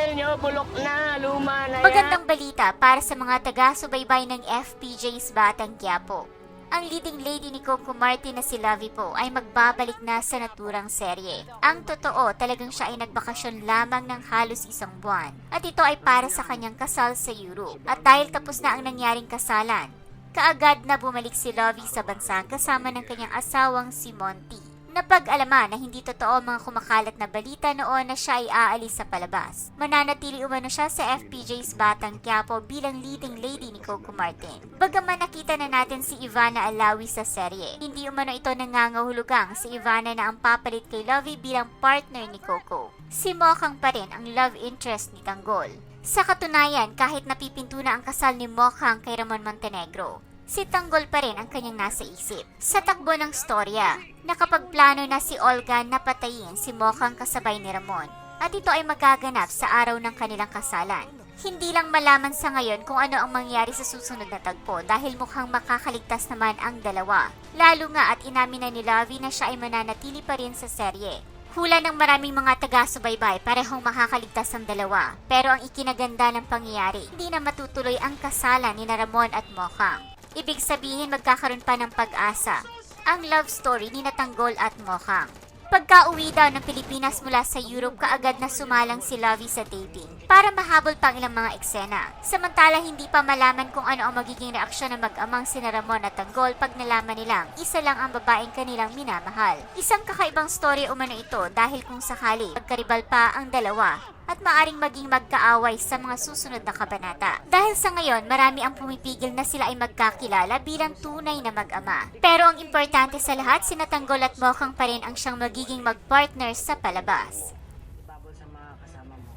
channel nyo, bulok na, luma na yan. Magandang balita para sa mga taga-subaybay ng FPJ's Batang Quiapo. Ang leading lady ni Coco Martin na si Lovie po ay magbabalik na sa naturang serye. Ang totoo, talagang siya ay nagbakasyon lamang ng halos isang buwan. At ito ay para sa kanyang kasal sa Europe. At dahil tapos na ang nangyaring kasalan, kaagad na bumalik si Lovie sa bansa kasama ng kanyang asawang si Monty. Napag-alaman na hindi totoo ang mga kumakalat na balita noon na siya ay aalis sa palabas. Mananatili umano siya sa FPJ's Batang Quiapo bilang leading lady ni Coco Martin. Bagaman nakita na natin si Ivana Alawi sa serye, hindi umano ito nangangahulugang si Ivana na ang papalit kay Lovie bilang partner ni Coco. Si Mokhang pa rin ang love interest ni Tanggol. Sa katunayan, kahit napipinto na ang kasal ni Mokhang kay Ramon Montenegro, si Tanggol pa rin ang kanyang nasa isip. Sa takbo ng storya, nakapagplano na si Olga na patayin si Mokhang kasabay ni Ramon at ito ay magaganap sa araw ng kanilang kasalan. Hindi lang malaman sa ngayon kung ano ang mangyari sa susunod na tagpo dahil mukhang makakaligtas naman ang dalawa. Lalo nga at inamin na ni Lovie na siya ay mananatili pa rin sa serye. Hula ng maraming mga taga-subaybay, parehong makakaligtas ang dalawa. Pero ang ikinaganda ng pangyayari, hindi na matutuloy ang kasalan ni Ramon at Mokhang. Ibig sabihin magkakaroon pa ng pag-asa ang love story ni Tanggol at Mokhang. Pagka-uwi daw ng Pilipinas mula sa Europe, kaagad na sumalang si Lovie sa taping para mahabol pang ilang mga eksena. Samantala hindi pa malaman kung ano ang magiging reaksyon ng mag-amang sina Ramon at Tanggol pag nalaman nilang isa lang ang babaeng kanilang minamahal. Isang kakaibang story umano ito dahil kung sakali magkaribal pa ang dalawa at maaring maging magkaaway sa mga susunod na kabanata. Dahil sa ngayon, marami ang pumipigil na sila ay magkakilala bilang tunay na mag-ama. Pero ang importante sa lahat, sina Tanggol at Mokhang pa rin ang siyang magiging mag-partner sa palabas. Babol sa mga kasama mo.